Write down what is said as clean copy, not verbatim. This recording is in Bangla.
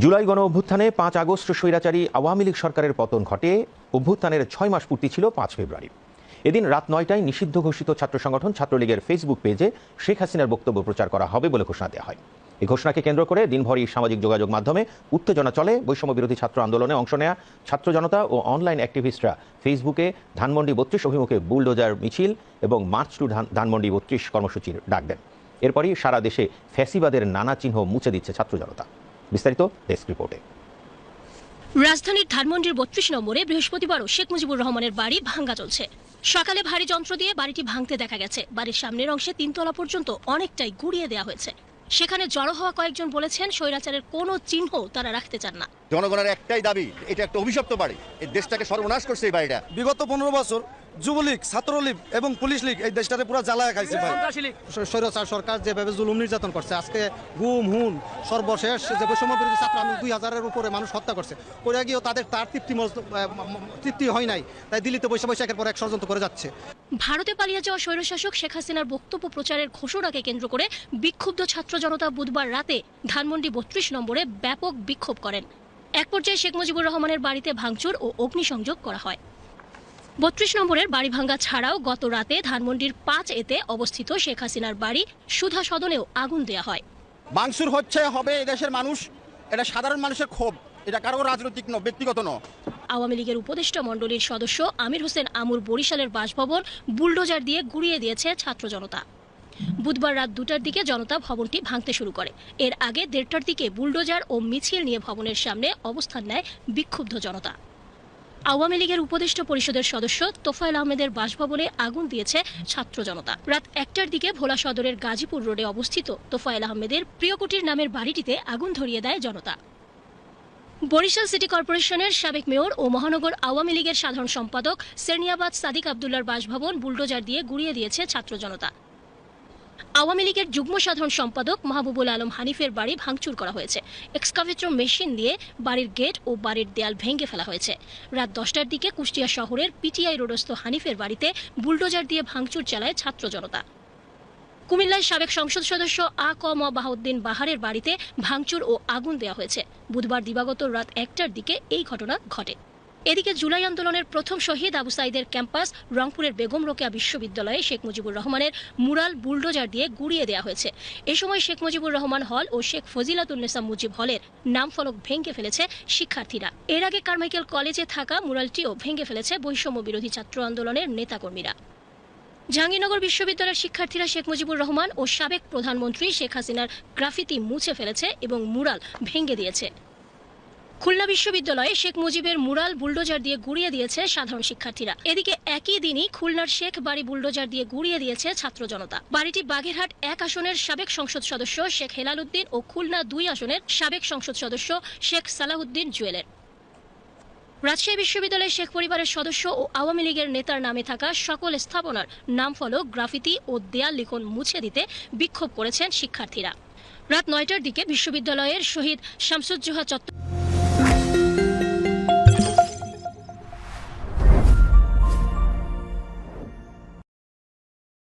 জুলাই গণ অভ্যুত্থানে ৫ আগস্ট স্বৈরাচারী আওয়ামী লীগ সরকারের পতন ঘটে। অভ্যুত্থানের ৬ মাস পূর্তি ছিল ৫ ফেব্রুয়ারি। এদিন রাত ৯টায় নিষিদ্ধ ঘোষিত ছাত্র সংগঠন ছাত্রলীগের ফেসবুক পেজে শেখ হাসিনার বক্তব্য প্রচার করা হবে বলে ঘোষণা দেওয়া হয়। এই ঘোষণাকে কেন্দ্র করে দিনভরই সামাজিক যোগাযোগ মাধ্যমে উত্তেজনা চলে। বৈষম্য বিরোধী ছাত্র আন্দোলনে অংশ নেয়া ছাত্র জনতা ও অনলাইন অ্যাক্টিভিস্টরা ফেসবুকে ধানমন্ডি ৩২ অভিমুখে বুলডোজার মিছিল এবং মার্চ টু ধানমন্ডি ৩২ কর্মসূচির ডাক দেন। এরপরই সারা দেশে ফ্যাসিবাদের নানা চিহ্ন মুছে দিচ্ছে ছাত্র জনতা। বিস্তারিত ডেস্ক রিপোর্টে। রাজধানীর ধানমন্ডির ৩২ নম্বরে বৃহস্পতিবারও শেখ মুজিবুর রহমানের বাড়ি ভাঙা চলছে। সকালে ভারী যন্ত্র দিয়ে বাড়িটি ভাঙতে দেখা গেছে। বাড়ির সামনের অংশে ৩ তলা পর্যন্ত অনেকটাই গুড়িয়ে দেওয়া হয়েছে। সেখানে জড়ো হওয়া কয়েকজন বলেছেন স্বৈরাচারের কোনো চিহ্ন তারা রাখতে চান না। জনগণের একটাই দাবি, এটা একটা অভিশপ্ত বাড়ি, এই দেশটাকে সর্বনাশ করছে এই বাড়িটা। বিগত ১৫ বছর যুবলীগ, ছাত্রলীগ এবং পুলিশ লীগ এই দেশটারে পুরো জ্বালায় খাইছে ভাই। স্বৈরাচার সরকার যেভাবে জুলুম নির্যাতন করছে, আজকে গুম হুন সর্বশেষ যে বৈষম্য বিরোধী ছাত্র আন্দোলন ২০০০-এর উপরে মানুষ হত্যা করছে, করে গিয়েও তার তৃপ্তি হয় নাই, তাই দিল্লিতে বৈশাখ একের পর এক ষড়যন্ত্র করে যাচ্ছে। ভারতে পালিয়ে যাওয়া স্বৈরশাসক শেখ হাসিনার বক্তব্য প্রচারের ঘোষণাকে কেন্দ্র করে বিক্ষুব্ধ ছাত্র জনতা বুধবার রাতে ধানমন্ডি ৩২ নম্বরে ব্যাপক বিক্ষোভ করেন। এক পর্যায়ে শেখ মুজিবুর রহমানের বাড়িতে ভাঙচুর ও অগ্নিসংযোগ করা হয়। ৩২ নম্বরের বাড়ি ভাঙ্গা ছাড়াও গত রাতে ধানমন্ডির ৫A-তে অবস্থিত শেখ হাসিনার বাড়ি সুধা সদনেও আগুন দেওয়া হয়। ভাঙচুর হবে এদেশের মানুষ, এটা সাধারণ মানুষের ক্ষোভ, এটা কারো রাজনৈতিক ব্যক্তিগত নয়। আওয়ামী লীগের উপদেষ্টা মণ্ডলীর সদস্য আমির হোসেন আমুর বরিশালের বাসভবন বুলডোজার দিয়ে গুড়িয়ে দিয়েছে ছাত্র জনতা। বুধবার রাত ২টার দিকে জনতা ভবনটি ভাঙতে শুরু করে। এর আগে ১:৩০টার দিকে বুলডোজার ও মিছিল নিয়ে ভবনের সামনে অবস্থান নেয় বিক্ষুব্ধ জনতা। আওয়ামী লীগের উপদেষ্টা পরিষদের সদস্য তোফায়েল আহমেদের বাসভবনে আগুন দিয়েছে ছাত্র জনতা। রাত ১টার দিকে ভোলা সদরের গাজীপুর রোডে অবস্থিত তোফায়েল আহমেদের প্রিয়কুটির নামের বাড়িটিতে আগুন ধরিয়ে দেয় জনতা। বরিশাল সিটি কর্পোরেশনের সাবেক মেয়র ও মহানগর আওয়ামী লীগের সাধারণ সম্পাদক সেরনিয়াবাদ সাদিক আবদুল্লার বাসভবন বুলডোজার দিয়ে গুড়িয়ে দিয়েছে ছাত্র জনতা। আওয়ামী লীগের যুগ্ম সাধারণ সম্পাদক মাহবুবুল আলম হানিফের বাড়ি ভাঙচুর করা হয়েছে। এক্সকাভেটর মেশিন দিয়ে বাড়ির গেট ও বাড়ির দেয়াল ভেঙে ফেলা হয়েছে। রাত ১০টার দিকে কুষ্টিয়া শহরের পিটিআই রোডস্থ হানিফের বাড়িতে বুলডোজার দিয়ে ভাঙচুর চালায় ছাত্র জনতা। কুমিল্লায় সাবেক সংসদ সদস্য আ.ক.ম বাহাউদ্দিন বাহারের বাড়িতে ভাঙচুর ও আগুন দেওয়া হয়েছে। বুধবার দিবাগত রাত ১টার দিকে এই ঘটনা ঘটে। এদিকে জুলাই আন্দোলনের প্রথম শহীদ আবু সাইদের ক্যাম্পাস রংপুরের বেগম রোকেয়া বিশ্ববিদ্যালয়ে শেখ মুজিবুর রহমানের মুরাল বুলডোজার দিয়ে গুড়িয়ে দেওয়া হয়েছে। এ সময় শেখ মুজিবুর রহমান হল ও শেখ ফজিলাতুন্নেসা মুজিব হলের নাম ফলক ভেঙে ফেলেছে শিক্ষার্থীরা। এর আগে কারমাইকেল কলেজে থাকা মুরালটিও ভেঙে ফেলেছে বৈষম্য বিরোধী ছাত্র আন্দোলনের নেতাকর্মীরা। জাহাঙ্গীরনগর বিশ্ববিদ্যালয়ের শিক্ষার্থীরা শেখ মুজিবুর রহমান ও সাবেক প্রধানমন্ত্রী শেখ হাসিনার গ্রাফিতি মুছে ফেলেছে এবং মুরাল ভেঙে দিয়েছে। খুলনা বিশ্ববিদ্যালয়ে শেখ মুজিবের মুরাল বুলডোজার দিয়ে গুড়িয়ে দিয়েছে সাধারণ শিক্ষার্থীরা। এদিকে একই দিনই খুলনার শেখ বাড়ি বুলডোজার দিয়ে গুড়িয়ে দিয়েছে ছাত্র জনতা। বাড়িটি বাগেরহাট ১ আসনের সাবেক সংসদ সদস্য শেখ হেলাল উদ্দিন ও খুলনা ২ আসনের সাবেক সংসদ সদস্য শেখ সালাহুদ্দিন জুয়েলের। রাজশাহী বিশ্ববিদ্যালয়ের শেখ পরিবারের সদস্য ও আওয়ামী লীগের নেতার নামে থাকা সকল স্থাপনার নাম ফলক, গ্রাফিতি ও দেয়াল লিখন মুছে দিতে বিক্ষোভ করেছেন শিক্ষার্থীরা। রাত ৯টার দিকে বিশ্ববিদ্যালয়ের শহীদ শামসুজ্জোহা চত্বর